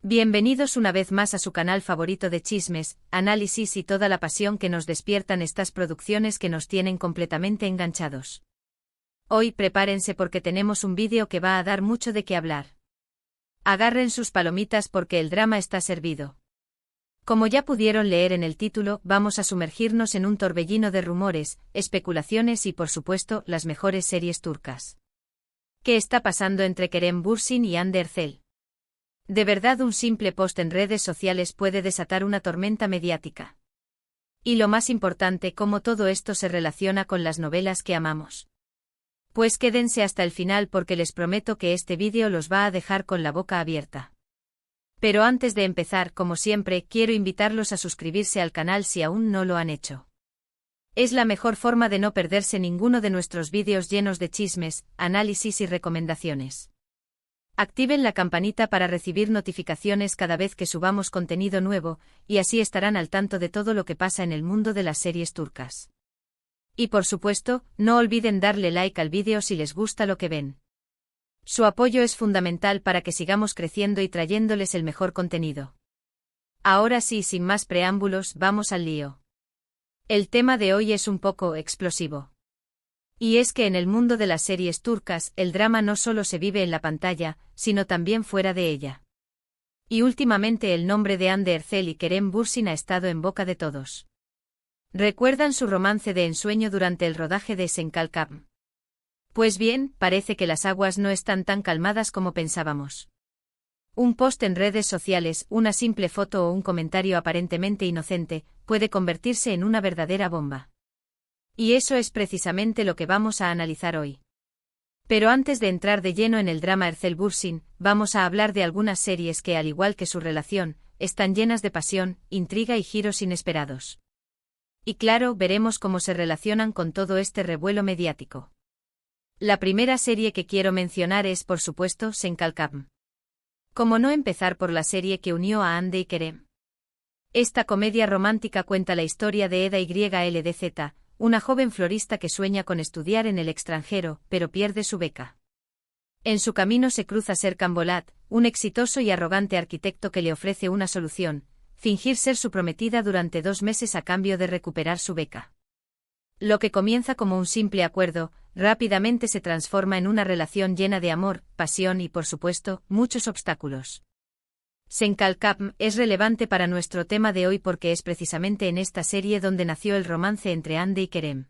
Bienvenidos una vez más a su canal favorito de chismes, análisis y toda la pasión que nos despiertan estas producciones que nos tienen completamente enganchados. Hoy prepárense porque tenemos un vídeo que va a dar mucho de qué hablar. Agarren sus palomitas porque el drama está servido. Como ya pudieron leer en el título, vamos a sumergirnos en un torbellino de rumores, especulaciones y por supuesto, las mejores series turcas. ¿Qué está pasando entre Kerem Bürsin y Hande Erçel? De verdad, un simple post en redes sociales puede desatar una tormenta mediática. Y lo más importante, cómo todo esto se relaciona con las novelas que amamos. Pues quédense hasta el final porque les prometo que este vídeo los va a dejar con la boca abierta. Pero antes de empezar, como siempre, quiero invitarlos a suscribirse al canal si aún no lo han hecho. Es la mejor forma de no perderse ninguno de nuestros vídeos llenos de chismes, análisis y recomendaciones. Activen la campanita para recibir notificaciones cada vez que subamos contenido nuevo, y así estarán al tanto de todo lo que pasa en el mundo de las series turcas. Y por supuesto, no olviden darle like al vídeo si les gusta lo que ven. Su apoyo es fundamental para que sigamos creciendo y trayéndoles el mejor contenido. Ahora sí, sin más preámbulos, vamos al lío. El tema de hoy es un poco explosivo. Y es que en el mundo de las series turcas, el drama no solo se vive en la pantalla, sino también fuera de ella. Y últimamente el nombre de Hande Erçel y Kerem Bürsin ha estado en boca de todos. ¿Recuerdan su romance de ensueño durante el rodaje de Sen Kalkam? Pues bien, parece que las aguas no están tan calmadas como pensábamos. Un post en redes sociales, una simple foto o un comentario aparentemente inocente, puede convertirse en una verdadera bomba. Y eso es precisamente lo que vamos a analizar hoy. Pero antes de entrar de lleno en el drama Erçel Bürsin, vamos a hablar de algunas series que, al igual que su relación, están llenas de pasión, intriga y giros inesperados. Y claro, veremos cómo se relacionan con todo este revuelo mediático. La primera serie que quiero mencionar es, por supuesto, Sen Kalkam. ¿Cómo no empezar por la serie que unió a Hande y Kerem? Esta comedia romántica cuenta la historia de Eda YLDZ, una joven florista que sueña con estudiar en el extranjero, pero pierde su beca. En su camino se cruza Serkan Bolat, un exitoso y arrogante arquitecto que le ofrece una solución: fingir ser su prometida durante 2 meses a cambio de recuperar su beca. Lo que comienza como un simple acuerdo, rápidamente se transforma en una relación llena de amor, pasión y, por supuesto, muchos obstáculos. Sen Kalkam es relevante para nuestro tema de hoy porque es precisamente en esta serie donde nació el romance entre Hande y Kerem.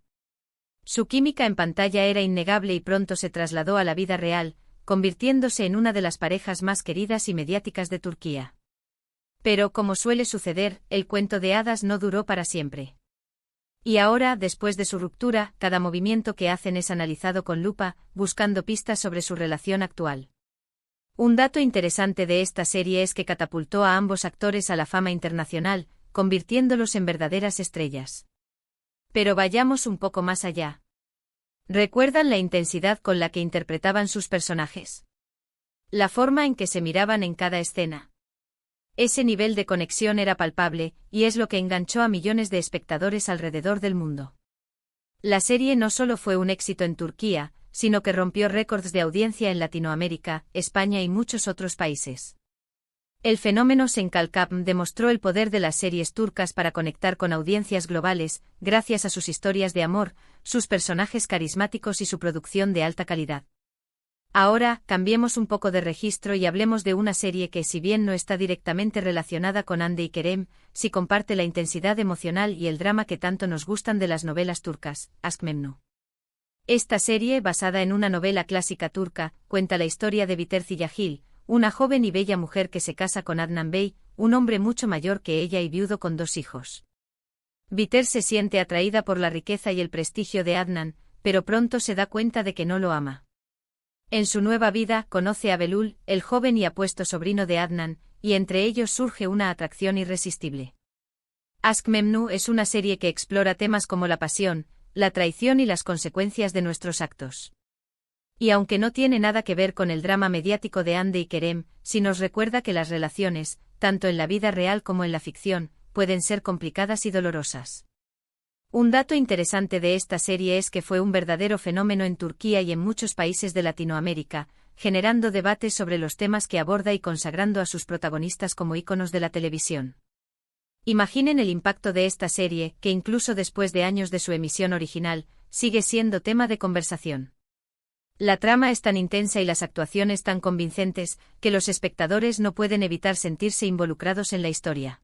Su química en pantalla era innegable y pronto se trasladó a la vida real, convirtiéndose en una de las parejas más queridas y mediáticas de Turquía. Pero, como suele suceder, el cuento de hadas no duró para siempre. Y ahora, después de su ruptura, cada movimiento que hacen es analizado con lupa, buscando pistas sobre su relación actual. Un dato interesante de esta serie es que catapultó a ambos actores a la fama internacional, convirtiéndolos en verdaderas estrellas. Pero vayamos un poco más allá. ¿Recuerdan la intensidad con la que interpretaban sus personajes? La forma en que se miraban en cada escena. Ese nivel de conexión era palpable, y es lo que enganchó a millones de espectadores alrededor del mundo. La serie no solo fue un éxito en Turquía, sino que rompió récords de audiencia en Latinoamérica, España y muchos otros países. El fenómeno Sen Kalkam demostró el poder de las series turcas para conectar con audiencias globales, gracias a sus historias de amor, sus personajes carismáticos y su producción de alta calidad. Ahora, cambiemos un poco de registro y hablemos de una serie que, si bien no está directamente relacionada con Hande y Kerem, sí comparte la intensidad emocional y el drama que tanto nos gustan de las novelas turcas, Aşk Memnu. Esta serie, basada en una novela clásica turca, cuenta la historia de Biter Ziyagil, una joven y bella mujer que se casa con Adnan Bey, un hombre mucho mayor que ella y viudo con 2 hijos. Biter se siente atraída por la riqueza y el prestigio de Adnan, pero pronto se da cuenta de que no lo ama. En su nueva vida, conoce a Belul, el joven y apuesto sobrino de Adnan, y entre ellos surge una atracción irresistible. Aşk Memnu es una serie que explora temas como la pasión, la traición y las consecuencias de nuestros actos. Y aunque no tiene nada que ver con el drama mediático de Hande y Kerem, sí nos recuerda que las relaciones, tanto en la vida real como en la ficción, pueden ser complicadas y dolorosas. Un dato interesante de esta serie es que fue un verdadero fenómeno en Turquía y en muchos países de Latinoamérica, generando debates sobre los temas que aborda y consagrando a sus protagonistas como íconos de la televisión. Imaginen el impacto de esta serie, que incluso después de años de su emisión original, sigue siendo tema de conversación. La trama es tan intensa y las actuaciones tan convincentes, que los espectadores no pueden evitar sentirse involucrados en la historia.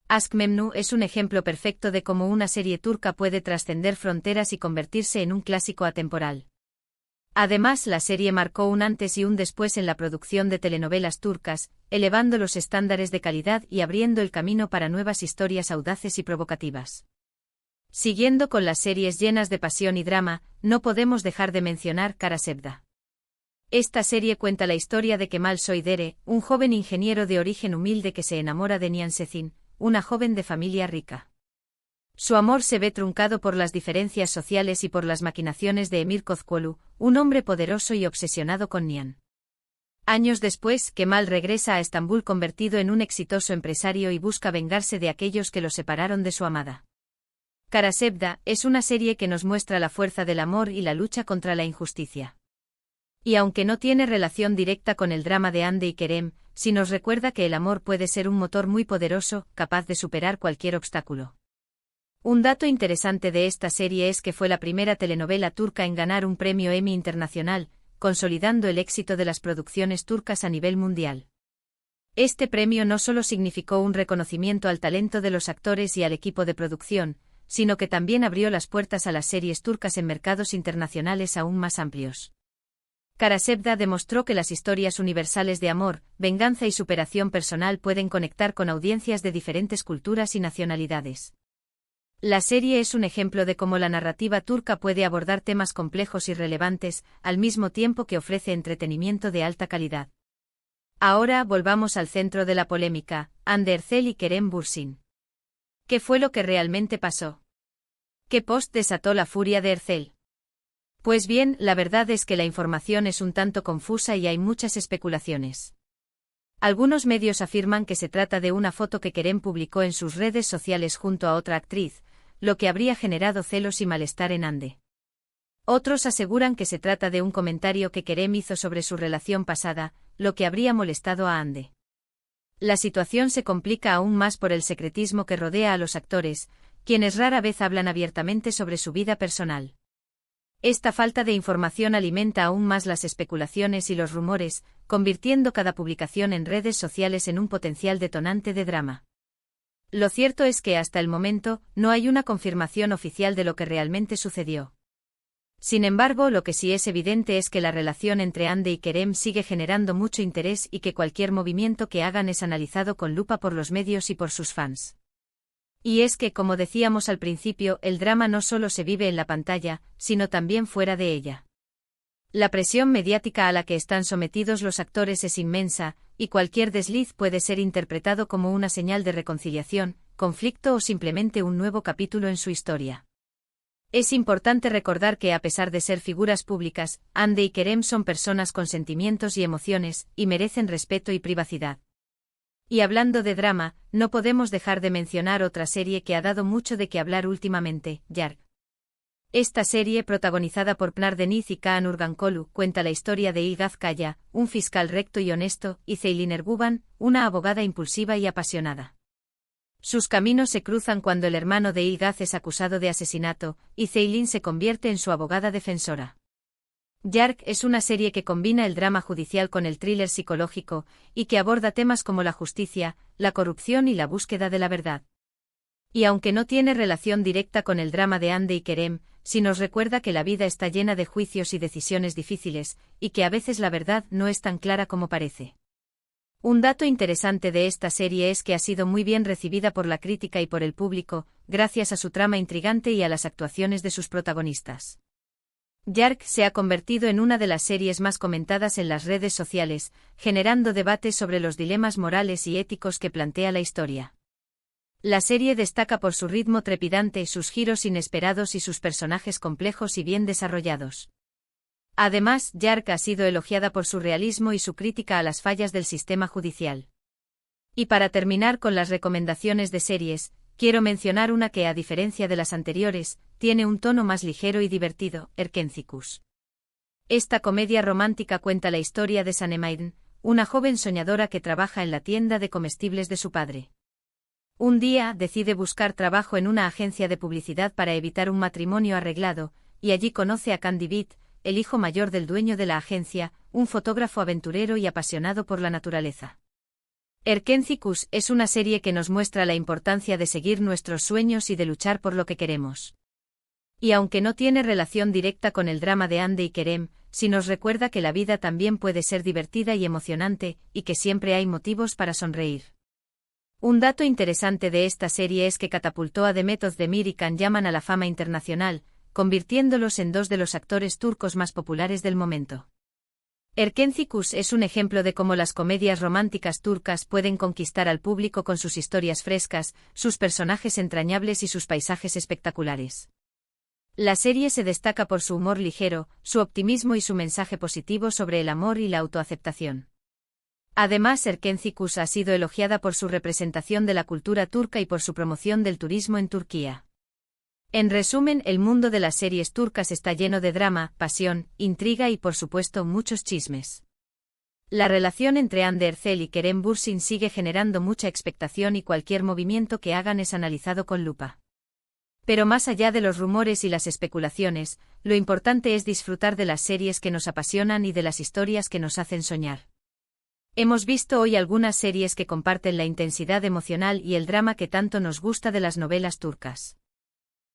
Aşk Memnu es un ejemplo perfecto de cómo una serie turca puede trascender fronteras y convertirse en un clásico atemporal. Además, la serie marcó un antes y un después en la producción de telenovelas turcas, elevando los estándares de calidad y abriendo el camino para nuevas historias audaces y provocativas. Siguiendo con las series llenas de pasión y drama, no podemos dejar de mencionar Kara Sevda. Esta serie cuenta la historia de Kemal Soydere, un joven ingeniero de origen humilde que se enamora de Nihan Sezin, una joven de familia rica. Su amor se ve truncado por las diferencias sociales y por las maquinaciones de Emir Kozkolu, un hombre poderoso y obsesionado con Nihan. Años después, Kemal regresa a Estambul convertido en un exitoso empresario y busca vengarse de aquellos que lo separaron de su amada. Kara Sevda es una serie que nos muestra la fuerza del amor y la lucha contra la injusticia. Y aunque no tiene relación directa con el drama de Hande y Kerem, sí nos recuerda que el amor puede ser un motor muy poderoso, capaz de superar cualquier obstáculo. Un dato interesante de esta serie es que fue la primera telenovela turca en ganar un premio Emmy internacional, consolidando el éxito de las producciones turcas a nivel mundial. Este premio no solo significó un reconocimiento al talento de los actores y al equipo de producción, sino que también abrió las puertas a las series turcas en mercados internacionales aún más amplios. Kara Sevda demostró que las historias universales de amor, venganza y superación personal pueden conectar con audiencias de diferentes culturas y nacionalidades. La serie es un ejemplo de cómo la narrativa turca puede abordar temas complejos y relevantes, al mismo tiempo que ofrece entretenimiento de alta calidad. Ahora volvamos al centro de la polémica, Hande Erçel y Kerem Bürsin. ¿Qué fue lo que realmente pasó? ¿Qué post desató la furia de Erçel? Pues bien, la verdad es que la información es un tanto confusa y hay muchas especulaciones. Algunos medios afirman que se trata de una foto que Kerem publicó en sus redes sociales junto a otra actriz, lo que habría generado celos y malestar en Hande. Otros aseguran que se trata de un comentario que Kerem hizo sobre su relación pasada, lo que habría molestado a Hande. La situación se complica aún más por el secretismo que rodea a los actores, quienes rara vez hablan abiertamente sobre su vida personal. Esta falta de información alimenta aún más las especulaciones y los rumores, convirtiendo cada publicación en redes sociales en un potencial detonante de drama. Lo cierto es que hasta el momento, no hay una confirmación oficial de lo que realmente sucedió. Sin embargo, lo que sí es evidente es que la relación entre Hande y Kerem sigue generando mucho interés y que cualquier movimiento que hagan es analizado con lupa por los medios y por sus fans. Y es que, como decíamos al principio, el drama no solo se vive en la pantalla, sino también fuera de ella. La presión mediática a la que están sometidos los actores es inmensa, y cualquier desliz puede ser interpretado como una señal de reconciliación, conflicto o simplemente un nuevo capítulo en su historia. Es importante recordar que a pesar de ser figuras públicas, Hande y Kerem son personas con sentimientos y emociones, y merecen respeto y privacidad. Y hablando de drama, no podemos dejar de mencionar otra serie que ha dado mucho de qué hablar últimamente, Yargı. Esta serie, protagonizada por Pınar Deniz y Kaan Urgankolu, cuenta la historia de Ilgaz Kaya, un fiscal recto y honesto, y Ceylin Erguvan, una abogada impulsiva y apasionada. Sus caminos se cruzan cuando el hermano de Ilgaz es acusado de asesinato, y Ceylin se convierte en su abogada defensora. Yargı es una serie que combina el drama judicial con el thriller psicológico, y que aborda temas como la justicia, la corrupción y la búsqueda de la verdad. Y aunque no tiene relación directa con el drama de Hande y Kerem, sí nos recuerda que la vida está llena de juicios y decisiones difíciles, y que a veces la verdad no es tan clara como parece. Un dato interesante de esta serie es que ha sido muy bien recibida por la crítica y por el público, gracias a su trama intrigante y a las actuaciones de sus protagonistas. Yargı se ha convertido en una de las series más comentadas en las redes sociales, generando debates sobre los dilemas morales y éticos que plantea la historia. La serie destaca por su ritmo trepidante, sus giros inesperados y sus personajes complejos y bien desarrollados. Además, Yargı ha sido elogiada por su realismo y su crítica a las fallas del sistema judicial. Y para terminar con las recomendaciones de series, quiero mencionar una que, a diferencia de las anteriores, tiene un tono más ligero y divertido, Erkenci Kuş. Esta comedia romántica cuenta la historia de Sanemaiden, una joven soñadora que trabaja en la tienda de comestibles de su padre. Un día decide buscar trabajo en una agencia de publicidad para evitar un matrimonio arreglado, y allí conoce a Candy Beat, el hijo mayor del dueño de la agencia, un fotógrafo aventurero y apasionado por la naturaleza. Erkencikus es una serie que nos muestra la importancia de seguir nuestros sueños y de luchar por lo que queremos. Y aunque no tiene relación directa con el drama de Hande y Kerem, sí nos recuerda que la vida también puede ser divertida y emocionante, y que siempre hay motivos para sonreír. Un dato interesante de esta serie es que catapultó a Demet Özdemir y Can Yaman a la fama internacional, convirtiéndolos en dos de los actores turcos más populares del momento. Erkencikus es un ejemplo de cómo las comedias románticas turcas pueden conquistar al público con sus historias frescas, sus personajes entrañables y sus paisajes espectaculares. La serie se destaca por su humor ligero, su optimismo y su mensaje positivo sobre el amor y la autoaceptación. Además, Erkencikus ha sido elogiada por su representación de la cultura turca y por su promoción del turismo en Turquía. En resumen, el mundo de las series turcas está lleno de drama, pasión, intriga y por supuesto muchos chismes. La relación entre Hande Erçel y Kerem Bürsin sigue generando mucha expectación y cualquier movimiento que hagan es analizado con lupa. Pero más allá de los rumores y las especulaciones, lo importante es disfrutar de las series que nos apasionan y de las historias que nos hacen soñar. Hemos visto hoy algunas series que comparten la intensidad emocional y el drama que tanto nos gusta de las novelas turcas.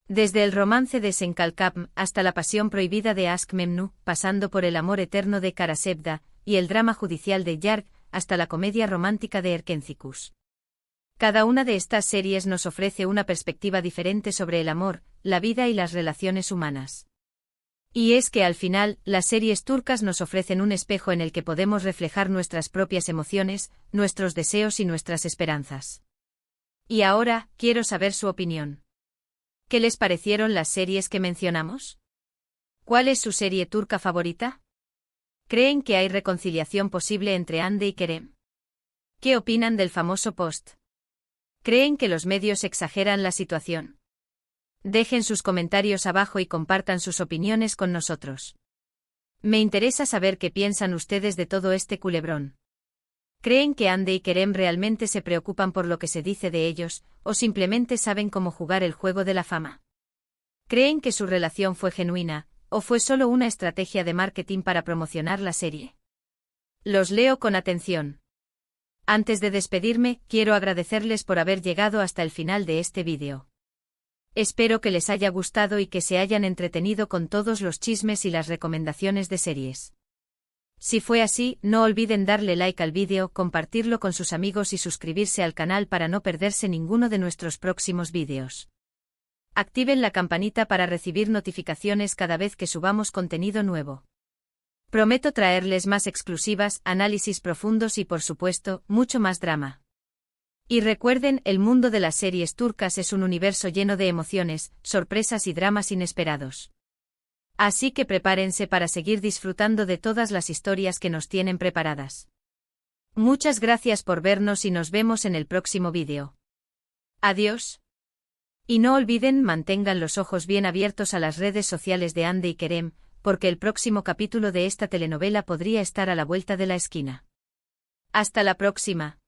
Desde el romance de Senkalkapm hasta la pasión prohibida de Aşk Memnu, pasando por el amor eterno de Karasevda, y el drama judicial de Yarg, hasta la comedia romántica de Erkencikus. Cada una de estas series nos ofrece una perspectiva diferente sobre el amor, la vida y las relaciones humanas. Y es que al final, las series turcas nos ofrecen un espejo en el que podemos reflejar nuestras propias emociones, nuestros deseos y nuestras esperanzas. Y ahora, quiero saber su opinión. ¿Qué les parecieron las series que mencionamos? ¿Cuál es su serie turca favorita? ¿Creen que hay reconciliación posible entre Hande y Kerem? ¿Qué opinan del famoso post? ¿Creen que los medios exageran la situación? Dejen sus comentarios abajo y compartan sus opiniones con nosotros. Me interesa saber qué piensan ustedes de todo este culebrón. ¿Creen que Hande y Kerem realmente se preocupan por lo que se dice de ellos, o simplemente saben cómo jugar el juego de la fama? ¿Creen que su relación fue genuina, o fue solo una estrategia de marketing para promocionar la serie? Los leo con atención. Antes de despedirme, quiero agradecerles por haber llegado hasta el final de este vídeo. Espero que les haya gustado y que se hayan entretenido con todos los chismes y las recomendaciones de series. Si fue así, no olviden darle like al vídeo, compartirlo con sus amigos y suscribirse al canal para no perderse ninguno de nuestros próximos vídeos. Activen la campanita para recibir notificaciones cada vez que subamos contenido nuevo. Prometo traerles más exclusivas, análisis profundos y por supuesto, mucho más drama. Y recuerden, el mundo de las series turcas es un universo lleno de emociones, sorpresas y dramas inesperados. Así que prepárense para seguir disfrutando de todas las historias que nos tienen preparadas. Muchas gracias por vernos y nos vemos en el próximo vídeo. Adiós. Y no olviden, mantengan los ojos bien abiertos a las redes sociales de Hande y Kerem, porque el próximo capítulo de esta telenovela podría estar a la vuelta de la esquina. Hasta la próxima.